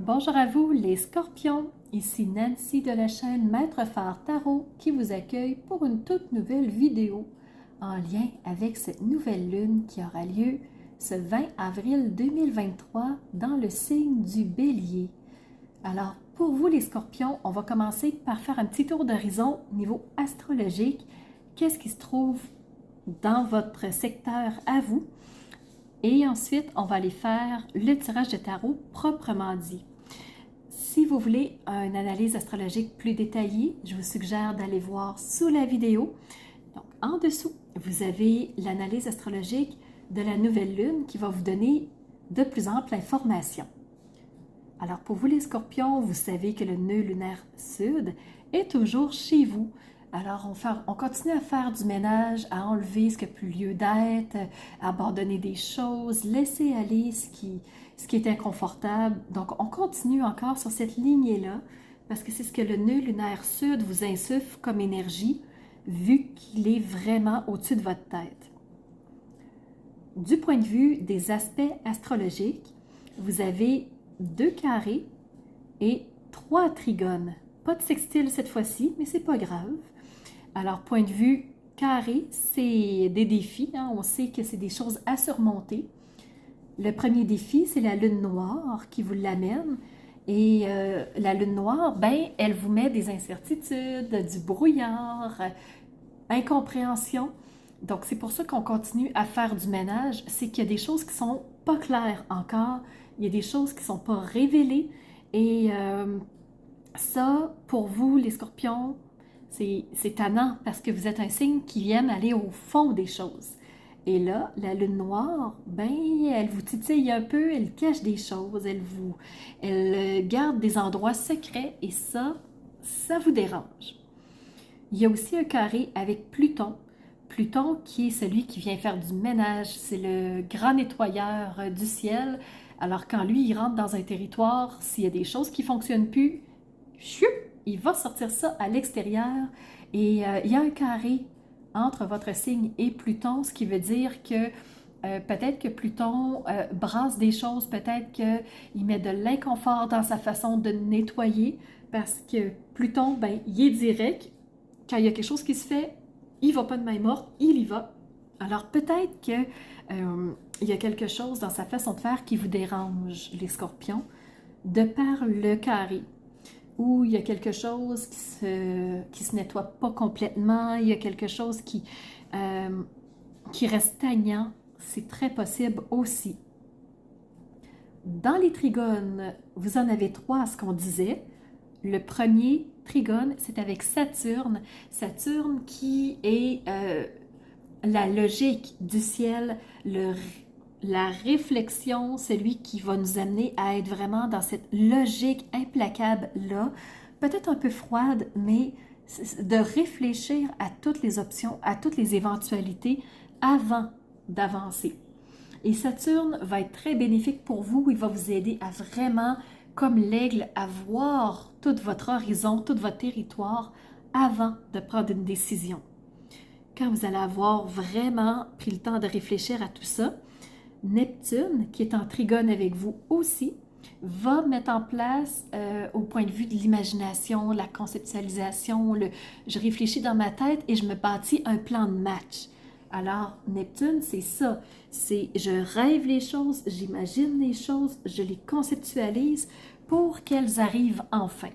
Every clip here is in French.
Bonjour à vous les scorpions, ici Nancy de la chaîne Maître Phare Tarot qui vous accueille pour une toute nouvelle vidéo en lien avec cette nouvelle lune qui aura lieu ce 20 avril 2023 dans le signe du Bélier. Alors pour vous les scorpions, on va commencer par faire un petit tour d'horizon au niveau astrologique. Qu'est-ce qui se trouve dans votre secteur à vous? Et ensuite, on va aller faire le tirage de tarot proprement dit. Si vous voulez une analyse astrologique plus détaillée, je vous suggère d'aller voir sous la vidéo. Donc, en dessous, vous avez l'analyse astrologique de la nouvelle lune qui va vous donner de plus amples informations. Alors, pour vous les scorpions, vous savez que le nœud lunaire sud est toujours chez vous. Alors, on continue à faire du ménage, à enlever ce qui n'a plus lieu d'être, à abandonner des choses, laisser aller ce qui est inconfortable. Donc, on continue encore sur cette lignée-là, parce que c'est ce que le nœud lunaire sud vous insuffle comme énergie, vu qu'il est vraiment au-dessus de votre tête. Du point de vue des aspects astrologiques, vous avez 2 carrés et 3 trigones. Pas de sextile cette fois-ci, mais c'est pas grave. Alors, point de vue carré, c'est des défis. On sait que c'est des choses à surmonter. Le premier défi, c'est la lune noire qui vous l'amène. Et la lune noire, elle vous met des incertitudes, du brouillard, incompréhension. Donc, c'est pour ça qu'on continue à faire du ménage. C'est qu'il y a des choses qui sont pas claires encore. Il y a des choses qui ne sont pas révélées. Et ça, pour vous, les scorpions, c'est tannant parce que vous êtes un signe qui aime aller au fond des choses. Et là, la lune noire, elle vous titille un peu, elle cache des choses, elle garde des endroits secrets et ça vous dérange. Il y a aussi un carré avec Pluton. Pluton qui est celui qui vient faire du ménage, c'est le grand nettoyeur du ciel. Alors quand lui, il rentre dans un territoire, s'il y a des choses qui ne fonctionnent plus, choup, il va sortir ça à l'extérieur. Et il y a un carré entre votre signe et Pluton, ce qui veut dire que peut-être que Pluton brasse des choses, peut-être qu'il met de l'inconfort dans sa façon de nettoyer, parce que Pluton, il est direct. Quand il y a quelque chose qui se fait, il ne va pas de main morte, il y va. Alors peut-être qu'il y a quelque chose dans sa façon de faire qui vous dérange, les scorpions, de par le carré, où il y a quelque chose qui se nettoie pas complètement, il y a quelque chose qui reste stagnant, c'est très possible aussi. Dans les trigones, vous en avez 3 à ce qu'on disait. Le premier trigone, c'est avec Saturne. Saturne qui est la logique du ciel, la réflexion, celui qui va nous amener à être vraiment dans cette logique implacable-là, peut-être un peu froide, mais de réfléchir à toutes les options, à toutes les éventualités avant d'avancer. Et Saturne va être très bénéfique pour vous, il va vous aider à vraiment, comme l'aigle, à voir tout votre horizon, tout votre territoire avant de prendre une décision. Quand vous allez avoir vraiment pris le temps de réfléchir à tout ça, Neptune, qui est en trigone avec vous aussi, va mettre en place, au point de vue de l'imagination, la conceptualisation, je réfléchis dans ma tête et je me bâtis un plan de match. Alors, Neptune, c'est ça. C'est je rêve les choses, j'imagine les choses, je les conceptualise pour qu'elles arrivent enfin.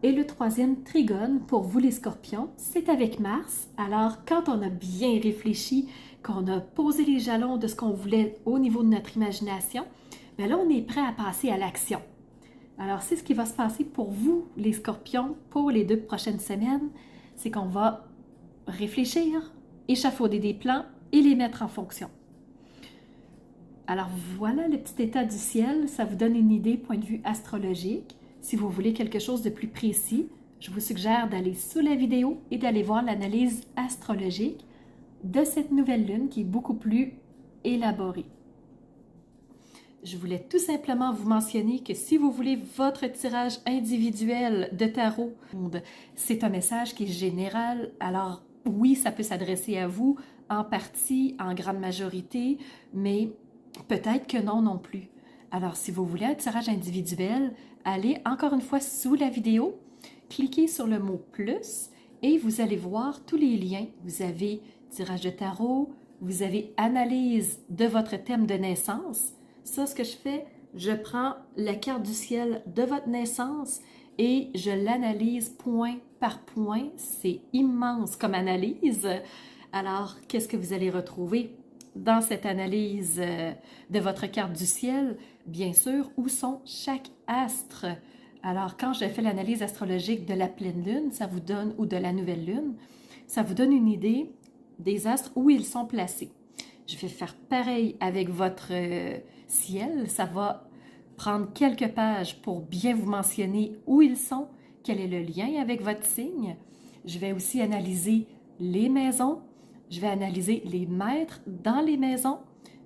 Et le troisième trigone, pour vous les scorpions, c'est avec Mars. Alors, quand on a bien réfléchi, qu'on a posé les jalons de ce qu'on voulait au niveau de notre imagination, là, on est prêt à passer à l'action. Alors, c'est ce qui va se passer pour vous, les scorpions, pour les 2 prochaines semaines. C'est qu'on va réfléchir, échafauder des plans et les mettre en fonction. Alors, voilà le petit état du ciel. Ça vous donne une idée, point de vue astrologique. Si vous voulez quelque chose de plus précis, je vous suggère d'aller sous la vidéo et d'aller voir l'analyse astrologique de cette nouvelle lune qui est beaucoup plus élaborée. Je voulais tout simplement vous mentionner que si vous voulez votre tirage individuel de tarot, c'est un message qui est général. Alors oui, ça peut s'adresser à vous en partie, en grande majorité, mais peut-être que non plus. Alors, si vous voulez un tirage individuel, allez encore une fois sous la vidéo, cliquez sur le mot « plus » et vous allez voir tous les liens. Vous avez tirage de tarot, vous avez analyse de votre thème de naissance. Ça, ce que je fais, je prends la carte du ciel de votre naissance et je l'analyse point par point. C'est immense comme analyse. Alors, qu'est-ce que vous allez retrouver dans cette analyse de votre carte du ciel? Bien sûr, où sont chaque astre? Alors, quand je fais l'analyse astrologique de la pleine lune, ça vous donne, ou de la nouvelle lune, ça vous donne une idée des astres où ils sont placés. Je vais faire pareil avec votre ciel. Ça va prendre quelques pages pour bien vous mentionner où ils sont, quel est le lien avec votre signe. Je vais aussi analyser les maisons. Je vais analyser les maîtres dans les maisons.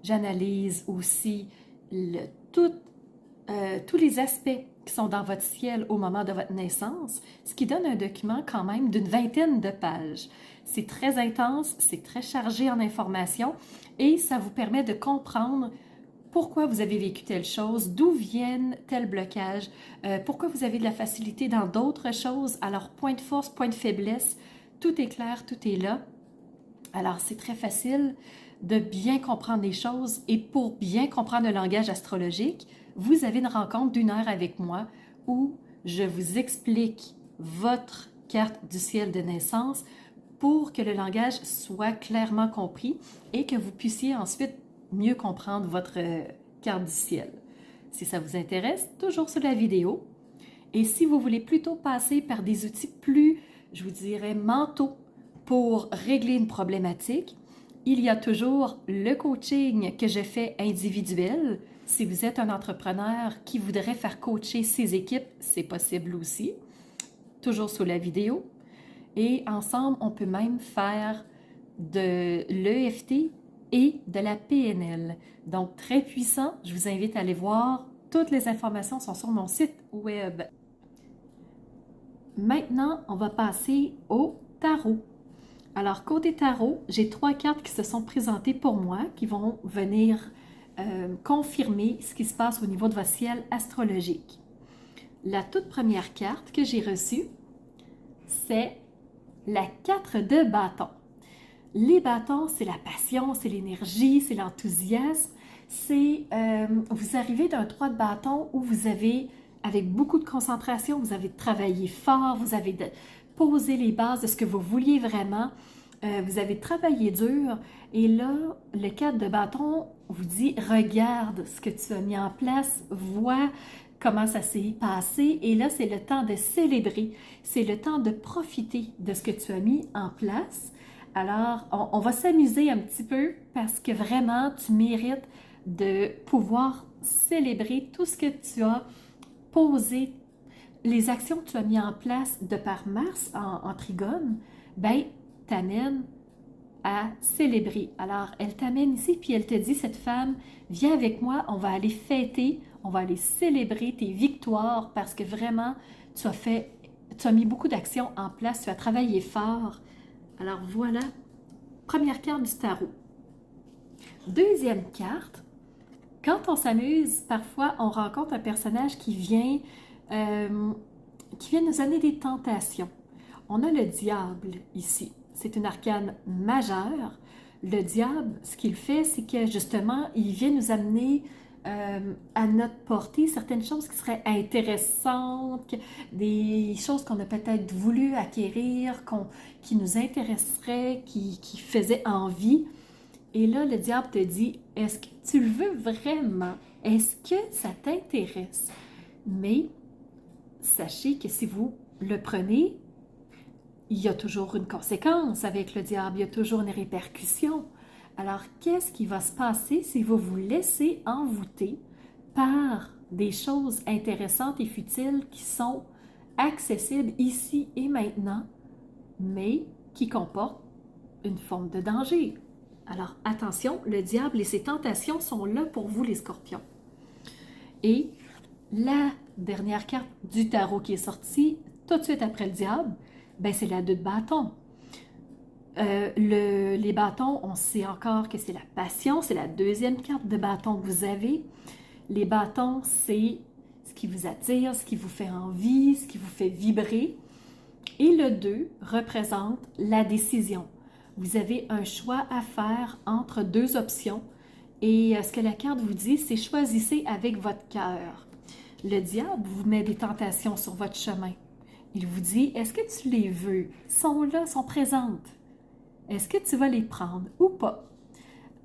J'analyse aussi tous les aspects qui sont dans votre ciel au moment de votre naissance, ce qui donne un document quand même d'une 20aine de pages. C'est très intense, c'est très chargé en informations et ça vous permet de comprendre pourquoi vous avez vécu telle chose, d'où viennent tels blocages, pourquoi vous avez de la facilité dans d'autres choses. Alors, point de force, point de faiblesse, tout est clair, tout est là. Alors, c'est très facile de bien comprendre les choses et pour bien comprendre le langage astrologique, vous avez une rencontre d'1 heure avec moi où je vous explique votre carte du ciel de naissance pour que le langage soit clairement compris et que vous puissiez ensuite mieux comprendre votre carte du ciel. Si ça vous intéresse, toujours sur la vidéo. Et si vous voulez plutôt passer par des outils plus, je vous dirais, mentaux pour régler une problématique, il y a toujours le coaching que je fais individuel. Si vous êtes un entrepreneur qui voudrait faire coacher ses équipes, c'est possible aussi. Toujours sous la vidéo. Et ensemble, on peut même faire de l'EFT et de la PNL. Donc, très puissant. Je vous invite à aller voir. Toutes les informations sont sur mon site web. Maintenant, on va passer au tarot. Alors, côté tarot, j'ai 3 cartes qui se sont présentées pour moi, qui vont venir confirmer ce qui se passe au niveau de votre ciel astrologique. La toute première carte que j'ai reçue, c'est la 4 de bâton. Les bâtons, c'est la passion, c'est l'énergie, c'est l'enthousiasme. C'est, vous arrivez d'un 3 de bâton où vous avez, avec beaucoup de concentration, vous avez travaillé fort, vous avez posé les bases de ce que vous vouliez vraiment, vous avez travaillé dur. Et là, le 4 de bâton vous dit, regarde ce que tu as mis en place, vois comment ça s'est passé. Et là, c'est le temps de célébrer, c'est le temps de profiter de ce que tu as mis en place. Alors, on va s'amuser un petit peu parce que vraiment, tu mérites de pouvoir célébrer tout ce que tu as posé, les actions que tu as mis en place de par Mars en trigone, ben, t'amène à célébrer. Alors, elle t'amène ici, puis elle te dit, cette femme, viens avec moi, on va aller fêter, on va aller célébrer tes victoires parce que vraiment, tu as mis beaucoup d'actions en place, tu as travaillé fort. Alors voilà, première carte du tarot. Deuxième carte, quand on s'amuse, parfois on rencontre un personnage qui vient nous amener des tentations. On a le diable ici. C'est une arcane majeure. Le diable, ce qu'il fait, c'est que justement, il vient nous amener à notre portée certaines choses qui seraient intéressantes, des choses qu'on a peut-être voulu acquérir, qui nous intéresseraient, qui faisaient envie. Et là, le diable te dit, est-ce que tu le veux vraiment? Est-ce que ça t'intéresse? Mais sachez que si vous le prenez, il y a toujours une conséquence avec le diable, il y a toujours une répercussion. Alors, qu'est-ce qui va se passer si vous vous laissez envoûter par des choses intéressantes et futiles qui sont accessibles ici et maintenant, mais qui comportent une forme de danger? Alors, attention, le diable et ses tentations sont là pour vous, les scorpions. Et la dernière carte du tarot qui est sortie tout de suite après le diable, ben c'est la 2 de bâton. Les bâtons, on sait encore que c'est la passion, c'est la deuxième carte de bâton que vous avez. Les bâtons, c'est ce qui vous attire, ce qui vous fait envie, ce qui vous fait vibrer. Et le 2 représente la décision. Vous avez un choix à faire entre deux options. Et ce que la carte vous dit, c'est choisissez avec votre cœur. Le diable vous met des tentations sur votre chemin. Il vous dit, est-ce que tu les veux? Sont là, sont présentes. Est-ce que tu vas les prendre ou pas?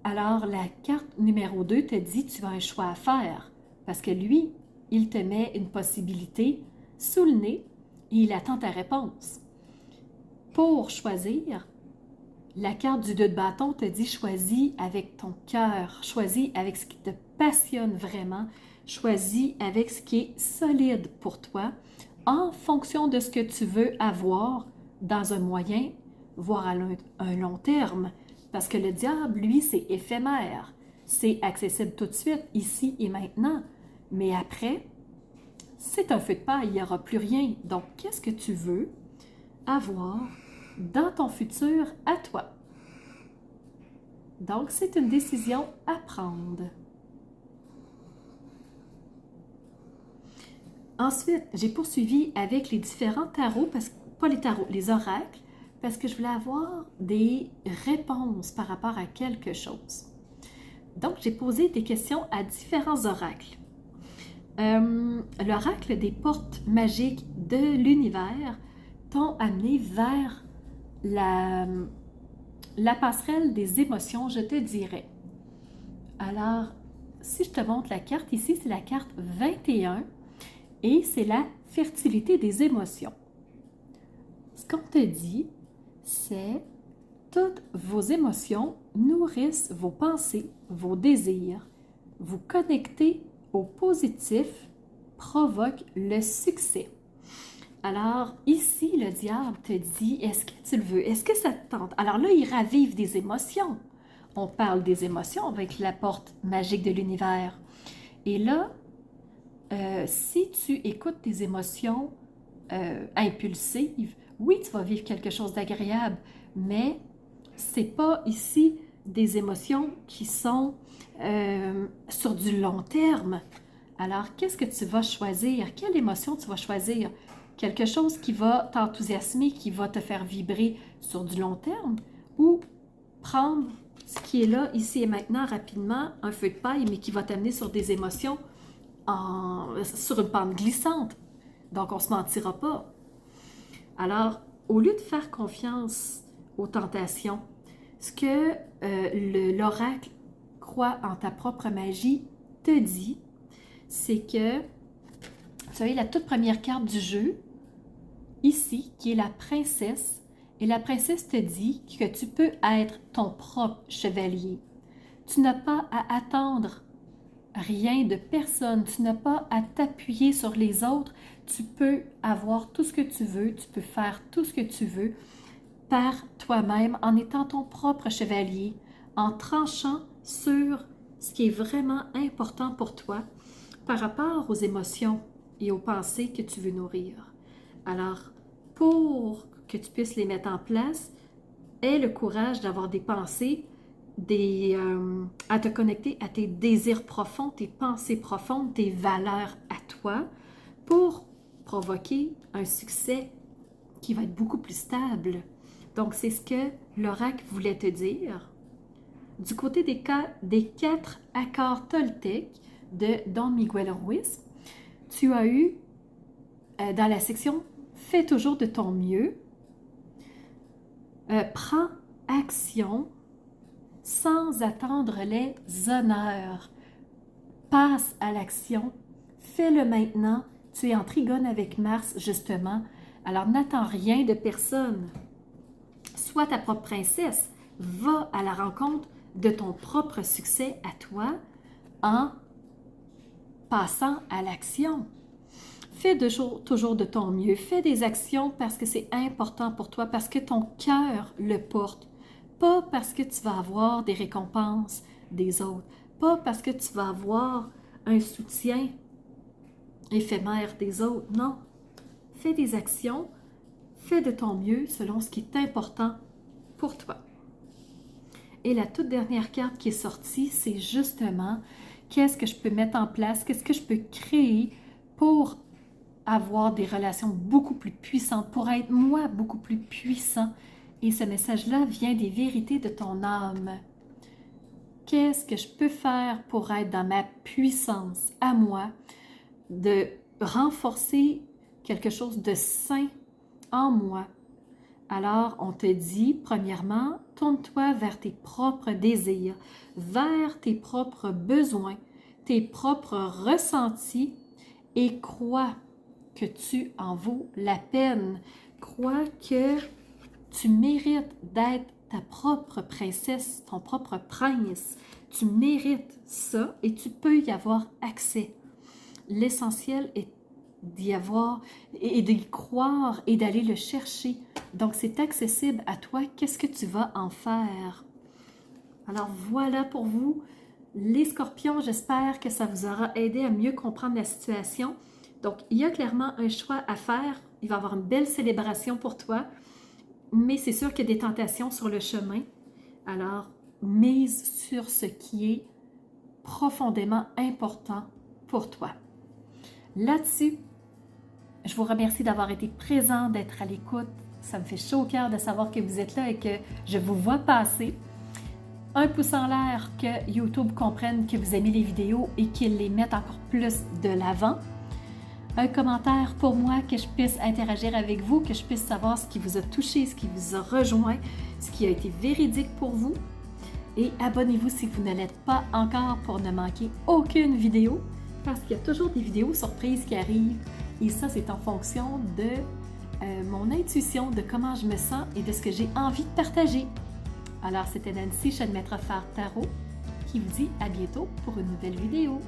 Alors, la carte numéro 2 te dit, tu as un choix à faire. Parce que lui, il te met une possibilité sous le nez et il attend ta réponse. Pour choisir, la carte du 2 de bâton te dit choisis avec ton cœur, choisis avec ce qui te passionne vraiment, choisis avec ce qui est solide pour toi en fonction de ce que tu veux avoir dans un moyen, voire à un long terme. Parce que le diable, lui, c'est éphémère. C'est accessible tout de suite, ici et maintenant. Mais après, c'est un feu de paille, il n'y aura plus rien. Donc, qu'est-ce que tu veux avoir dans ton futur à toi? Donc, c'est une décision à prendre. Ensuite, j'ai poursuivi avec les différents tarots, pas les tarots, les oracles, parce que je voulais avoir des réponses par rapport à quelque chose. Donc, j'ai posé des questions à différents oracles. L'oracle des portes magiques de l'univers t'ont amené vers la passerelle des émotions, je te dirais. Alors, si je te montre la carte ici, c'est la carte 21 et c'est la fertilité des émotions. Ce qu'on te dit, c'est toutes vos émotions nourrissent vos pensées, vos désirs. Vous connectez au positif provoque le succès. Alors, ici, le diable te dit, est-ce que tu le veux? Est-ce que ça te tente? Alors là, il ravive des émotions. On parle des émotions avec la porte magique de l'univers. Et là, si tu écoutes tes émotions impulsives, oui, tu vas vivre quelque chose d'agréable, mais c'est pas ici des émotions qui sont sur du long terme. Alors, qu'est-ce que tu vas choisir? Quelle émotion tu vas choisir? Quelque chose qui va t'enthousiasmer, qui va te faire vibrer sur du long terme, ou prendre ce qui est là, ici et maintenant, rapidement, un feu de paille, mais qui va t'amener sur des émotions sur une pente glissante. Donc, on ne se mentira pas. Alors, au lieu de faire confiance aux tentations, ce que l'oracle croit en ta propre magie te dit, c'est que tu as la toute première carte du jeu, ici, qui est la princesse. Et la princesse te dit que tu peux être ton propre chevalier. Tu n'as pas à attendre rien de personne. Tu n'as pas à t'appuyer sur les autres. Tu peux avoir tout ce que tu veux. Tu peux faire tout ce que tu veux par toi-même en étant ton propre chevalier, en tranchant sur ce qui est vraiment important pour toi par rapport aux émotions et aux pensées que tu veux nourrir. Alors, pour que tu puisses les mettre en place, aie le courage d'avoir des pensées, à te connecter à tes désirs profonds, tes pensées profondes, tes valeurs à toi, pour provoquer un succès qui va être beaucoup plus stable. Donc, c'est ce que l'oracle voulait te dire. Du côté des 4 accords toltèques de Don Miguel Ruiz, tu as eu dans la section « Fais toujours de ton mieux », prends action sans attendre les honneurs. Passe à l'action, fais-le maintenant. Tu es en trigone avec Mars, justement. Alors, n'attends rien de personne. Sois ta propre princesse. Va à la rencontre de ton propre succès à toi en passant à l'action. Fais toujours de ton mieux. Fais des actions parce que c'est important pour toi, parce que ton cœur le porte. Pas parce que tu vas avoir des récompenses des autres. Pas parce que tu vas avoir un soutien éphémère des autres. Non. Fais des actions. Fais de ton mieux selon ce qui est important pour toi. Et la toute dernière carte qui est sortie, c'est justement qu'est-ce que je peux mettre en place, qu'est-ce que je peux créer pour avoir des relations beaucoup plus puissantes, pour être moi beaucoup plus puissant. Et ce message-là vient des vérités de ton âme. Qu'est-ce que je peux faire pour être dans ma puissance à moi, de renforcer quelque chose de sain en moi? Alors, on te dit, premièrement, tourne-toi vers tes propres désirs, vers tes propres besoins, tes propres ressentis et crois que tu en vaux la peine. Crois que tu mérites d'être ta propre princesse, ton propre prince. Tu mérites ça et tu peux y avoir accès. L'essentiel est d'y avoir et d'y croire et d'aller le chercher. Donc, c'est accessible à toi. Qu'est-ce que tu vas en faire? Alors, voilà pour vous, les scorpions. J'espère que ça vous aura aidé à mieux comprendre la situation. Donc, il y a clairement un choix à faire. Il va y avoir une belle célébration pour toi, mais c'est sûr qu'il y a des tentations sur le chemin. Alors, mise sur ce qui est profondément important pour toi. Là-dessus, je vous remercie d'avoir été présent, d'être à l'écoute. Ça me fait chaud au cœur de savoir que vous êtes là et que je vous vois passer. Un pouce en l'air, que YouTube comprenne que vous aimez les vidéos et qu'il les mette encore plus de l'avant. Un commentaire pour moi, que je puisse interagir avec vous, que je puisse savoir ce qui vous a touché, ce qui vous a rejoint, ce qui a été véridique pour vous. Et abonnez-vous si vous ne l'êtes pas encore pour ne manquer aucune vidéo, parce qu'il y a toujours des vidéos surprises qui arrivent. Et ça, c'est en fonction de mon intuition, de comment je me sens et de ce que j'ai envie de partager. Alors, c'était Nancy, chaîne Maître Phare Tarot, qui vous dit à bientôt pour une nouvelle vidéo.